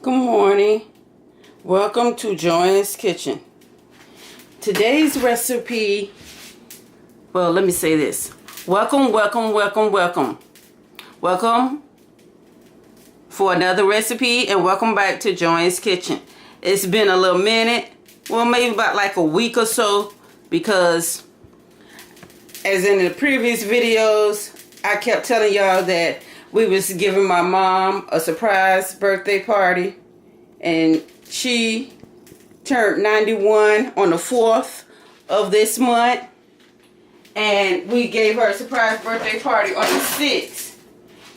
Good morning. Welcome to Joanne's Kitchen. Today's recipe, well, let me say this. Welcome for another recipe, and welcome back to Joanne's Kitchen. It's been a little minute, well, maybe about like a week or so, because as in the previous videos, I kept telling y'all that we was giving my mom a surprise birthday party, and she turned 91 on the 4th of this month, and we gave her a surprise birthday party on the 6th,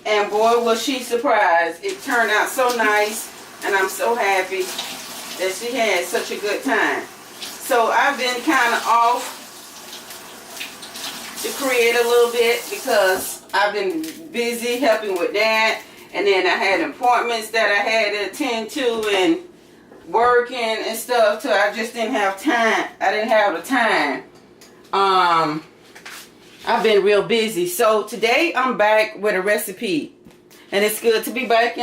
and boy was she surprised. It turned out so nice, and I'm so happy that she had such a good time. So I've been kind of off to create a little bit because I've been busy helping with that, and then I had appointments that I had to attend to and working and stuff, so I just didn't have time. I didn't have the time. I've been real busy. So today I'm back with a recipe, and it's good to be back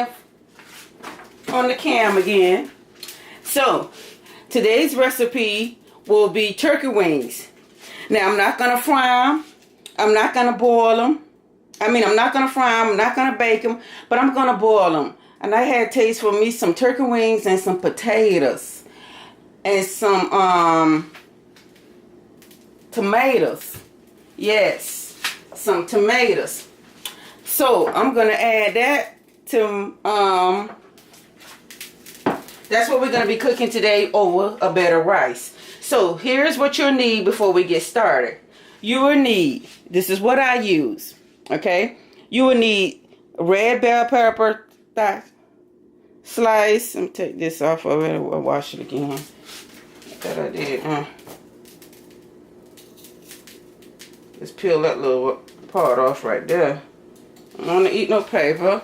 on the cam again. So today's recipe will be turkey wings. Now I'm not gonna fry them. I'm not gonna boil them. I'm not going to fry them, I'm not going to bake them, but I'm going to boil them. And I had taste for me some turkey wings and some potatoes. And some tomatoes. Yes, some tomatoes. So I'm going to add that to, that's what we're going to be cooking today over a bed of rice. So here's what you'll need before we get started. You will need, this is what I use. Okay, you will need red bell pepper slice. Let me take this off of it. I'll wash it again. That I did. Just peel that little part off right there. I don't want to eat no paper.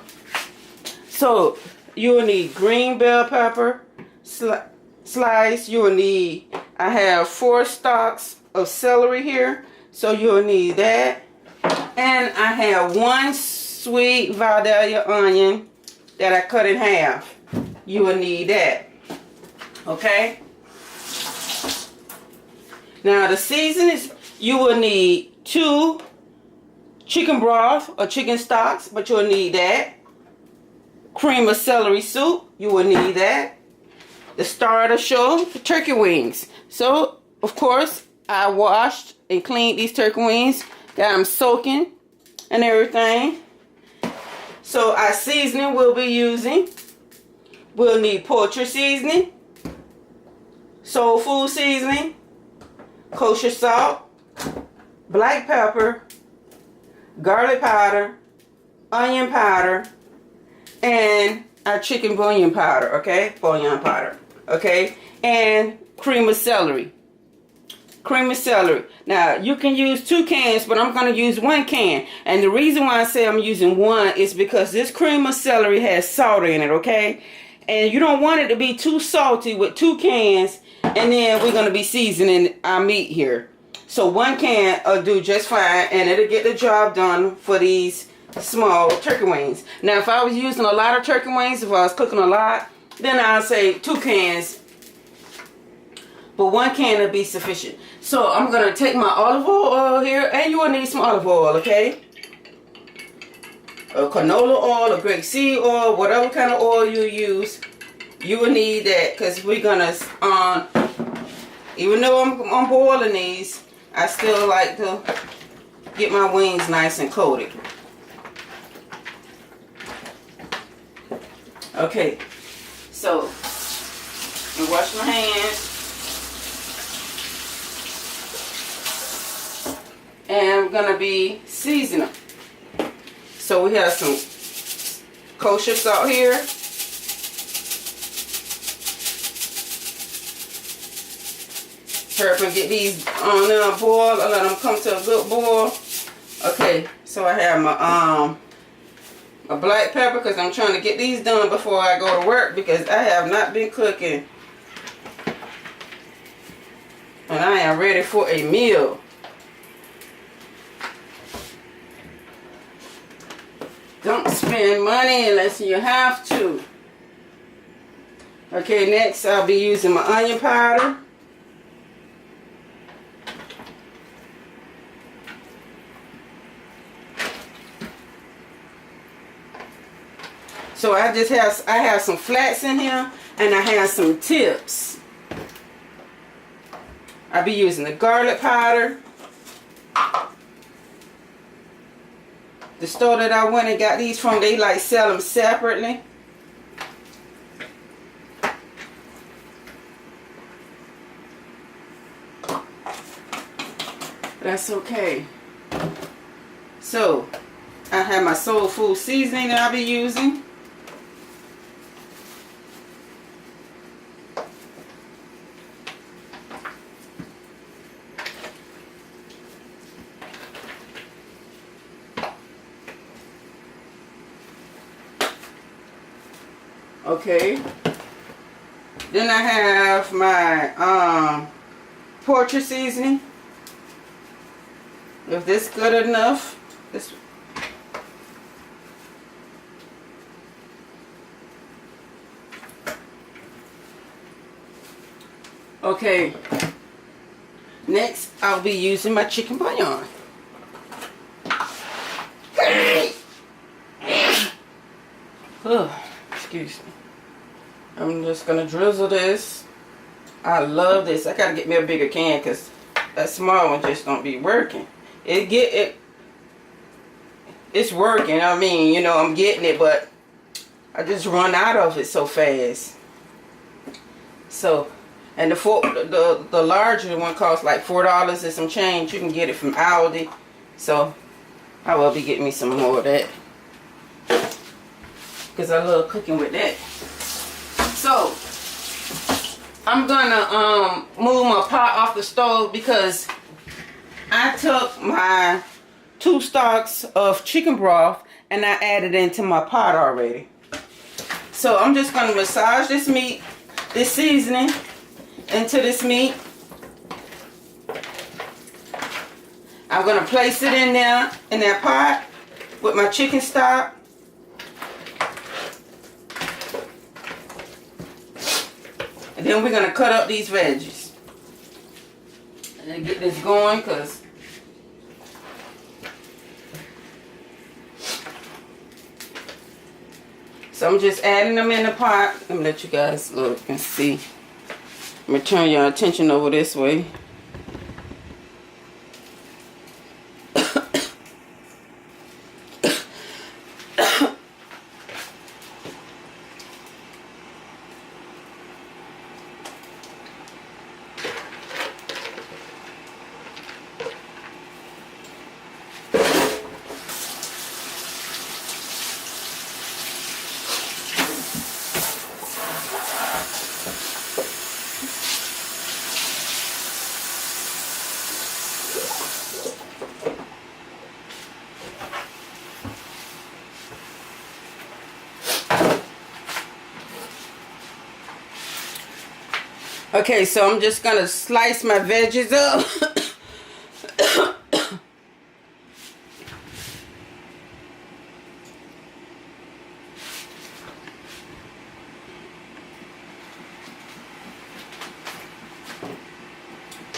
So you will need green bell pepper slice. You will need, I have 4 stalks of celery here, so you will need that. And I have 1 sweet Vidalia onion that I cut in half. You will need that. Okay? Now the seasonings, you will need 2 chicken broth or chicken stocks, but you'll need that. Cream of celery soup, you will need that. The star of the show, the turkey wings. So, of course, I washed and cleaned these turkey wings. Got them soaking and everything. So our seasoning we'll be using, we'll need poultry seasoning, soul food seasoning, kosher salt, black pepper, garlic powder, onion powder, and our chicken bouillon powder, okay? Bouillon powder, okay? And cream of celery. Cream of celery. Now you can use 2 cans, but I'm going to use 1 can, and the reason why I say I'm using 1 is because this cream of celery has salt in it, okay? And you don't want it to be too salty with 2 cans, and then we're going to be seasoning our meat here. So 1 can will do just fine, and it'll get the job done for these small turkey wings. Now if I was using a lot of turkey wings, if I was cooking a lot, then I'll say 2 cans, but 1 can will be sufficient. So I'm going to take my olive oil here, and you will need some olive oil, okay? Or canola oil or grapeseed oil, whatever kind of oil you use, you will need that, because we're going to, even though I'm boiling these, I still like to get my wings nice and coated. Okay, so I'm wash my hands. And we're going to be seasoning. So we have some kosher salt here. Hurry up and get these on a boil. I let them come to a good boil. Okay, so I have my black pepper, because I'm trying to get these done before I go to work, because I have not been cooking. And I am ready for a meal. Don't spend money unless you have to. Okay, next I'll be using my onion powder. So I have some flats in here and I have some tips. I'll be using the garlic powder. The store that I went and got these from, they like sell them separately. That's okay. So I have my soul food seasoning that I'll be using. Okay. Then I have my poultry seasoning. If this good enough, this. Okay. Next, I'll be using my chicken bouillon. Oh, excuse me. I'm just gonna drizzle this. I love this. I gotta get me a bigger can because that small one just don't be working. It's working. I mean, you know, I'm getting it, but I just run out of it so fast. So, and the larger one costs like $4 and some change. You can get it from Aldi. So, I will be getting me some more of that because I love cooking with that. So, I'm gonna move my pot off the stove because I took my 2 stalks of chicken broth and I added it into my pot already. So I'm just gonna massage this meat, this seasoning into this meat. I'm gonna place it in there, in that pot with my chicken stock. And then we're gonna cut up these veggies. And get this going because so I'm just adding them in the pot. Let me let you guys look and see. Let me turn your attention over this way. Okay, so I'm just gonna slice my veggies up.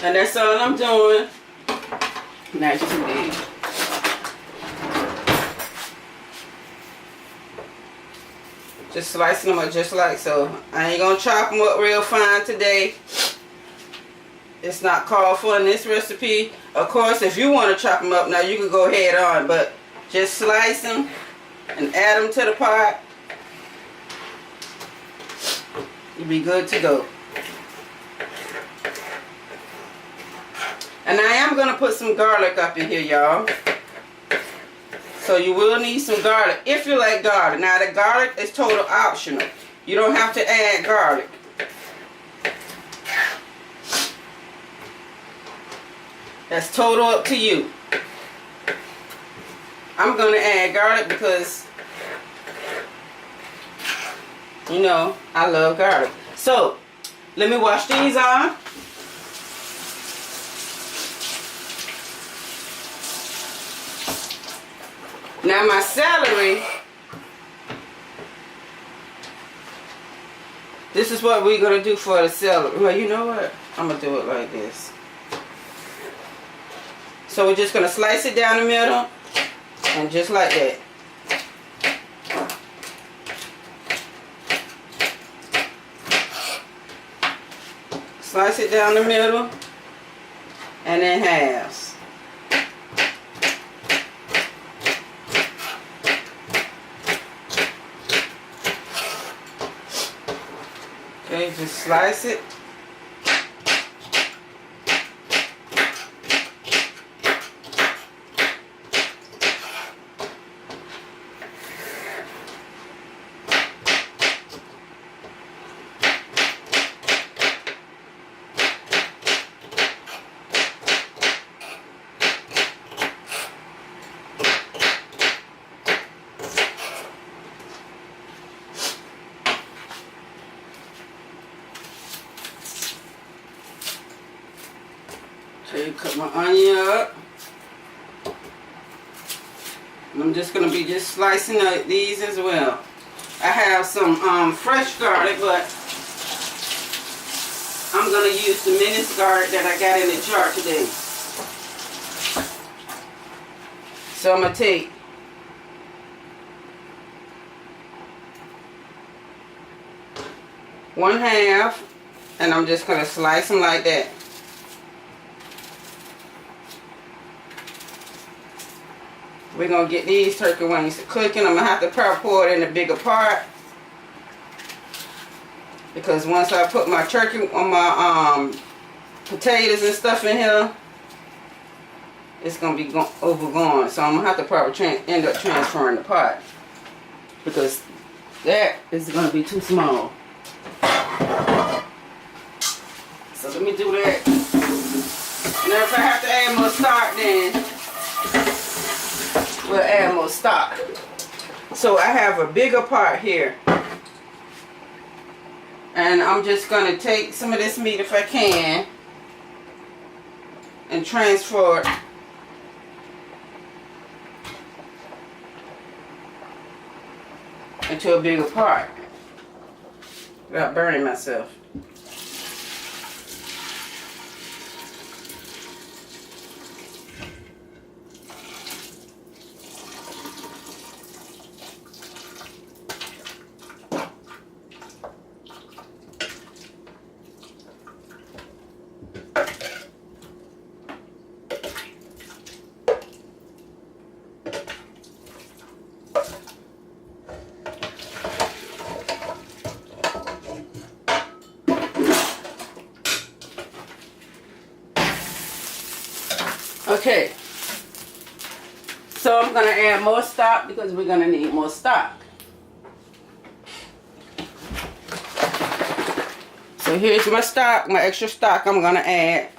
And that's all I'm doing. Not too big. Just slicing them up just like so. I ain't gonna chop them up real fine today. It's not called for in this recipe. Of course, if you want to chop them up now, you can go ahead on. But just slice them and add them to the pot. You'll be good to go. And I am going to put some garlic up in here, y'all. So you will need some garlic if you like garlic. Now the garlic is total optional. You don't have to add garlic. That's total up to you. I'm going to add garlic because, you know, I love garlic. So, let me wash these off. Now my celery, This is what we're going to do for the celery. Well, you know what? I'm going to do it like this. So we're just going to slice it down the middle. And just like that. Slice it down the middle. And in halves. Okay, just slice it. Okay, cut my onion up. And I'm just going to be just slicing up these as well. I have some fresh garlic, but I'm going to use the minced garlic that I got in the jar today. So I'm going to take one half, and I'm just going to slice them like that. We're going to get these turkey wings cooking. I'm going to have to pour it in a bigger pot. Because once I put my turkey on my potatoes and stuff in here, it's going to be overgone. So I'm going to have to probably end up transferring the pot. Because that is going to be too small. So let me do that. Now if I have to add more stock, then we'll add more stock. So I have a bigger pot here. And I'm just going to take some of this meat if I can and transfer it into a bigger pot without burning myself. Okay, so I'm going to add more stock because we're going to need more stock. So here's my stock, my extra stock I'm going to add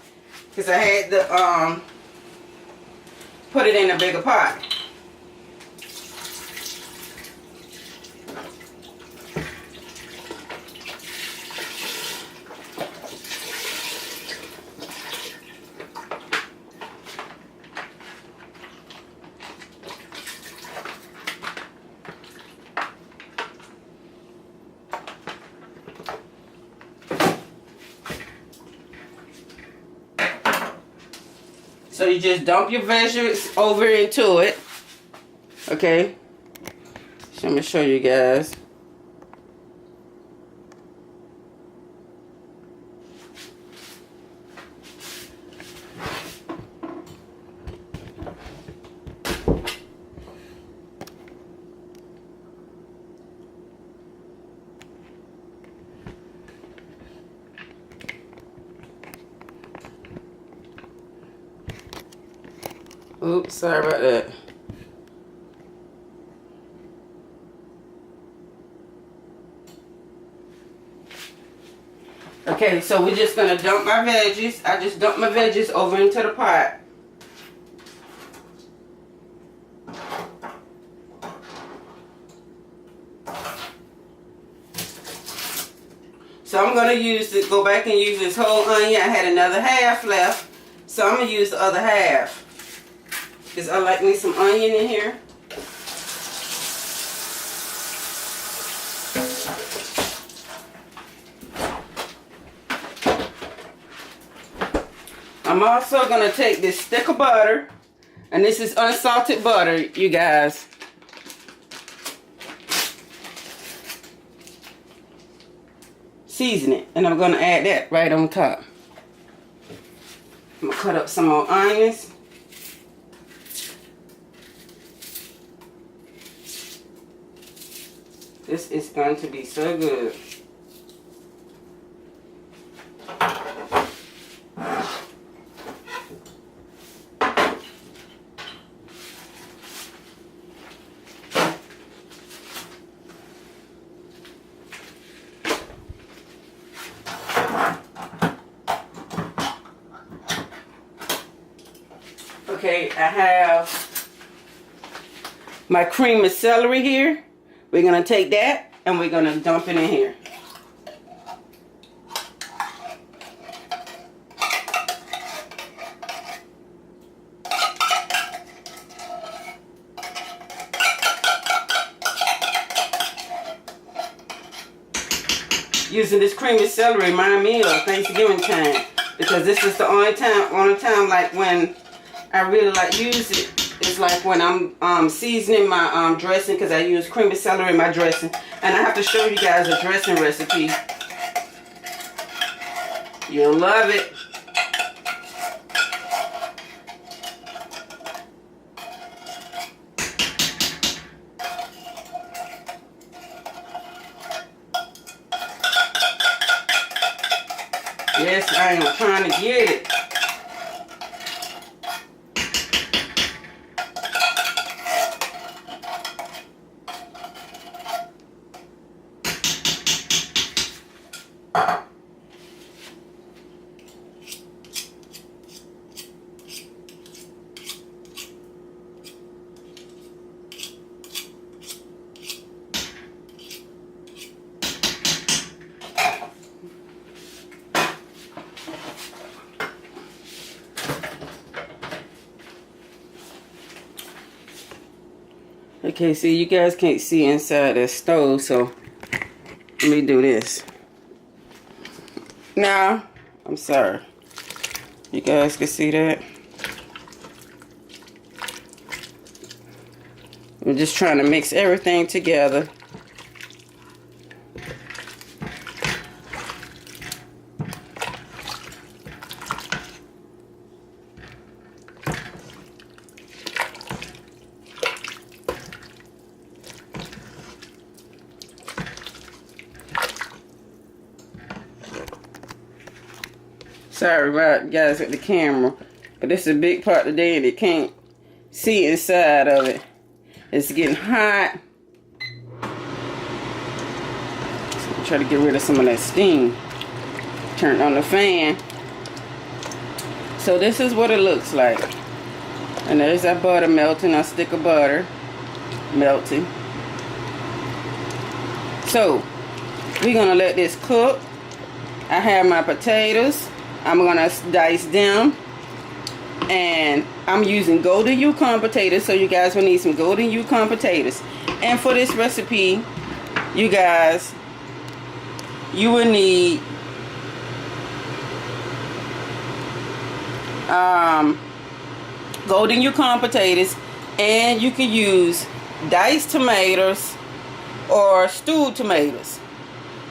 because I had to put it in a bigger pot. So you just dump your veggies over into it. Okay. So I'm going to show you guys. Oops, sorry about that. Okay, so we're just going to dump my veggies. I just dumped my veggies over into the pot. So I'm going to go back and use this whole onion. I had another half left, so I'm going to use the other half. Because I like me some onion in here. I'm also gonna take this stick of butter, and this is unsalted butter, you guys. Season it, and I'm gonna add that right on top. I'm gonna cut up some more onions. This is going to be so good. Okay, I have my cream of celery here. We're going to take that and we're going to dump it in here. Using this cream of celery remind me of Thanksgiving time, because this is the only time like when I really like use it. It's like when I'm seasoning my dressing, because I use cream of celery in my dressing. And I have to show you guys a dressing recipe. You'll love it. Yes, I am trying to get it. Okay, see, you guys can't see inside the stove, so let me do this. Now, I'm sorry. You guys can see that? I'm just trying to mix everything together. Sorry about you guys with the camera, but this is a big part today and it can't see inside of it. It's getting hot. So try to get rid of some of that steam. Turn on the fan. So this is what it looks like. And there's our butter melting, our stick of butter melting. So we're gonna let this cook. I have my potatoes. I'm gonna dice them, and I'm using golden Yukon potatoes, so you guys will need some golden Yukon potatoes. And for this recipe, you guys, you will need golden Yukon potatoes, and you can use diced tomatoes or stewed tomatoes.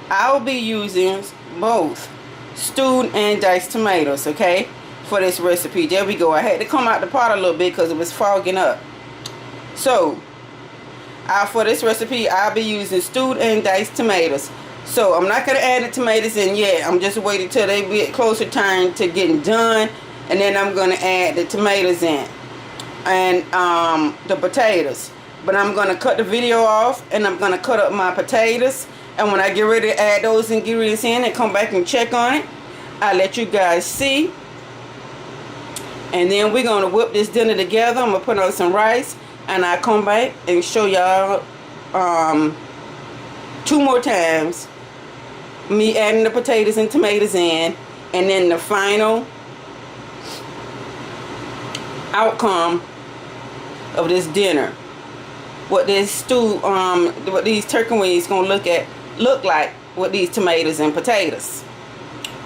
I'll be using both stewed and diced tomatoes, okay, for this recipe. There we go. I had to come out the pot a little bit because it was fogging up. So for this recipe, I'll be using stewed and diced tomatoes. So I'm not going to add the tomatoes in yet. I'm just waiting till they get closer time to getting done, and then I'm going to add the tomatoes in and the potatoes. But I'm going to cut the video off, and I'm going to cut up my potatoes. And when I get ready to add those ingredients in and come back and check on it, I'll let you guys see. And then we're going to whip this dinner together. I'm going to put on some rice, and I'll come back and show y'all 2 more times me adding the potatoes and tomatoes in, and then the final outcome of this dinner. What this stew, what these turkey wings gonna look like with these tomatoes and potatoes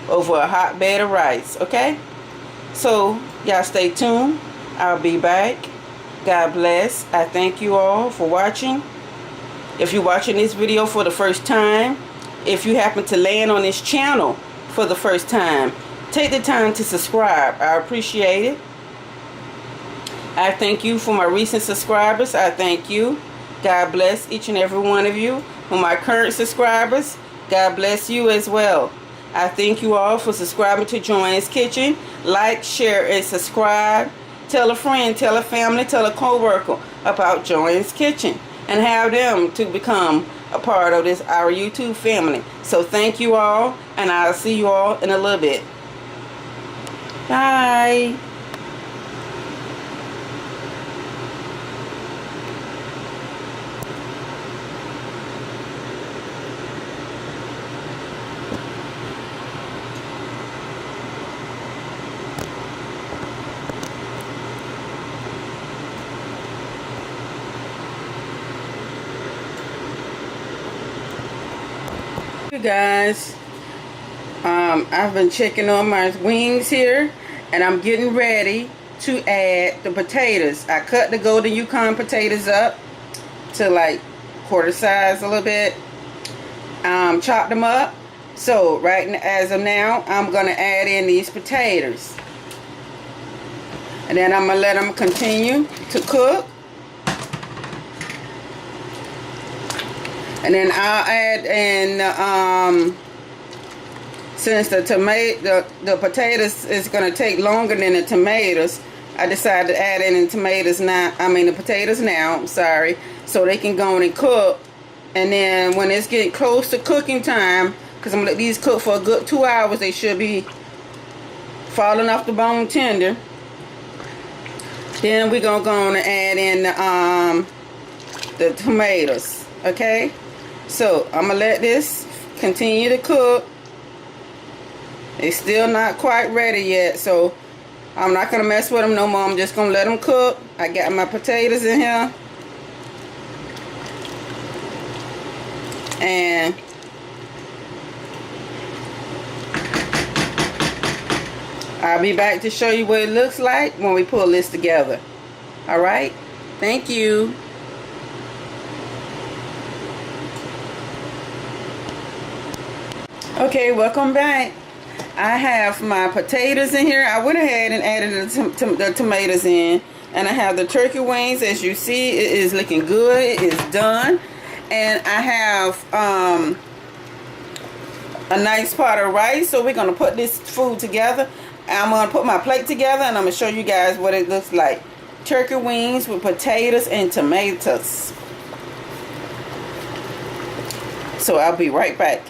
over a hot bed of rice, okay? So y'all stay tuned. I'll be back. God bless. I thank you all for watching. If you're watching this video for the first time, if you happen to land on this channel for the first time, take the time to subscribe. I appreciate it. I thank you for my recent subscribers. I thank you. God bless each and every one of you. For my current subscribers, God bless you as well. I thank you all for subscribing to Joanne's Kitchen. Like, share, and subscribe. Tell a friend, tell a family, tell a co-worker about Joanne's Kitchen, and have them to become a part of our YouTube family. So thank you all, and I'll see you all in a little bit. Bye. You guys, I've been checking on my wings here, and I'm getting ready to add the potatoes. I cut the golden Yukon potatoes up to like quarter size a little bit, chopped them up. So right as of now, I'm gonna add in these potatoes, and then I'm gonna let them continue to cook. And then I'll add in, since the potatoes is going to take longer than the tomatoes, I decided to add in the potatoes now, I'm sorry, so they can go on and cook. And then when it's getting close to cooking time, because I'm going to let these cook for a good 2 hours, they should be falling off the bone tender. Then we're going to go on and add in the tomatoes, okay? So I'm gonna let this continue to cook. It's still not quite ready yet, so I'm not gonna mess with them no more. I'm just gonna let them cook. I got my potatoes in here, and I'll be back to show you what it looks like when we pull this together. All right, thank you. Okay, welcome back. I have my potatoes in here. I went ahead and added the tomatoes in, and I have the turkey wings. As you see, it is looking good. It is done. And I have a nice pot of rice. So we're going to put this food together. I'm going to put my plate together, and I'm going to show you guys what it looks like. Turkey wings with potatoes and tomatoes. So I'll be right back.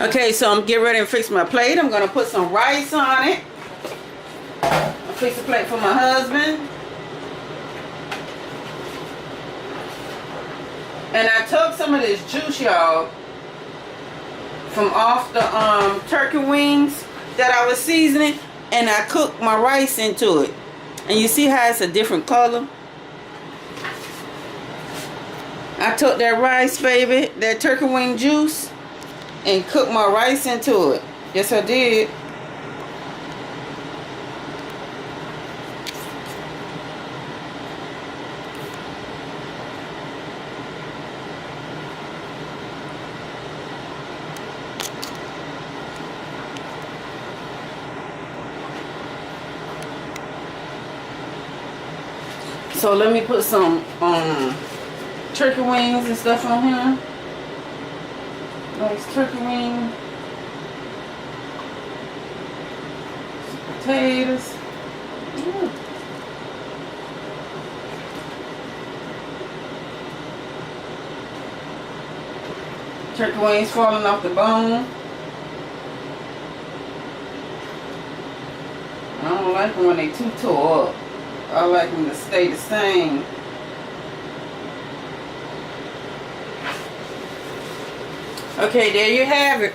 Okay, so I'm getting ready to fix my plate. I'm going to put some rice on it. I'll fix a plate for my husband. And I took some of this juice, y'all, from off the turkey wings that I was seasoning, and I cooked my rice into it. And you see how it's a different color? I took that rice, baby, that turkey wing juice, and cook my rice into it. Yes, I did. So let me put some turkey wings and stuff on here. Nice turkey wing, some potatoes. Ooh. Turkey wings falling off the bone. I don't like them when they too tore up. I like them to stay the same. Okay, there you have it.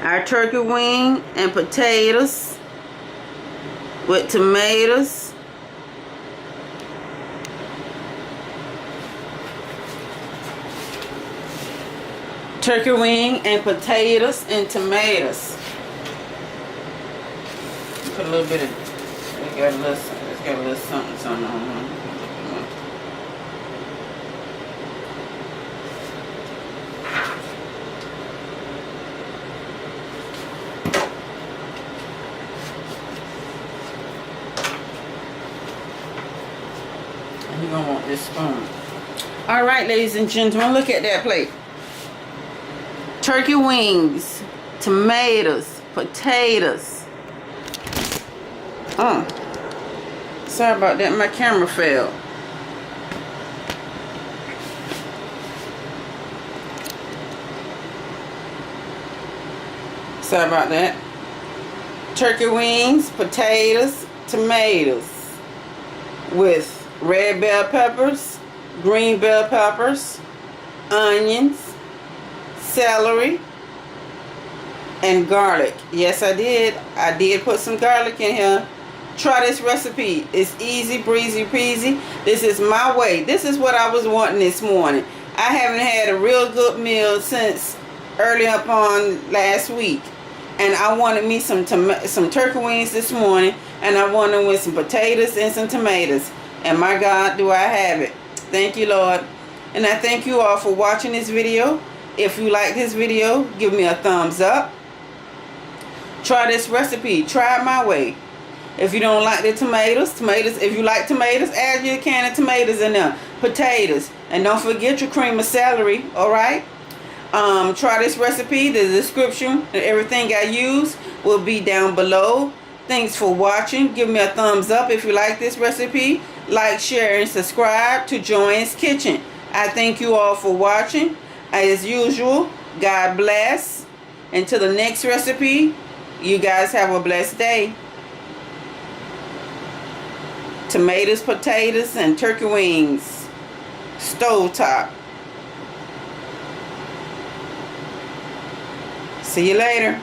Our turkey wing and potatoes with tomatoes. turkey wing and potatoes and tomatoes. Put a little bit of, it's got a little something on it. You're gonna want this spoon. All right, ladies and gentlemen, look at that plate. Turkey wings, tomatoes, potatoes. Sorry about that, my camera fell. Sorry about that. Turkey wings, potatoes, tomatoes with red bell peppers, green bell peppers, onions, celery, and garlic. Yes, I did. I did put some garlic in here. Try this recipe. It's easy, breezy, peasy. This is my way. This is what I was wanting this morning. I haven't had a real good meal since early up on last week. And I wanted me some turkey wings this morning. And I wanted with some potatoes and some tomatoes. And my God, do I have it. Thank you, Lord. And I thank you all for watching this video. If you like this video, give me a thumbs up. Try this recipe. Try it my way. If you don't like the tomatoes, if you like tomatoes, add your can of tomatoes in there. Potatoes. And don't forget your cream of celery, alright? Try this recipe. The description and everything I use will be down below. Thanks for watching. Give me a thumbs up if you like this recipe. Like, share, and subscribe to Joanne's Kitchen. I thank you all for watching. As usual, God bless. Until the next recipe, you guys have a blessed day. Tomatoes, potatoes, and turkey wings. Stovetop. See you later.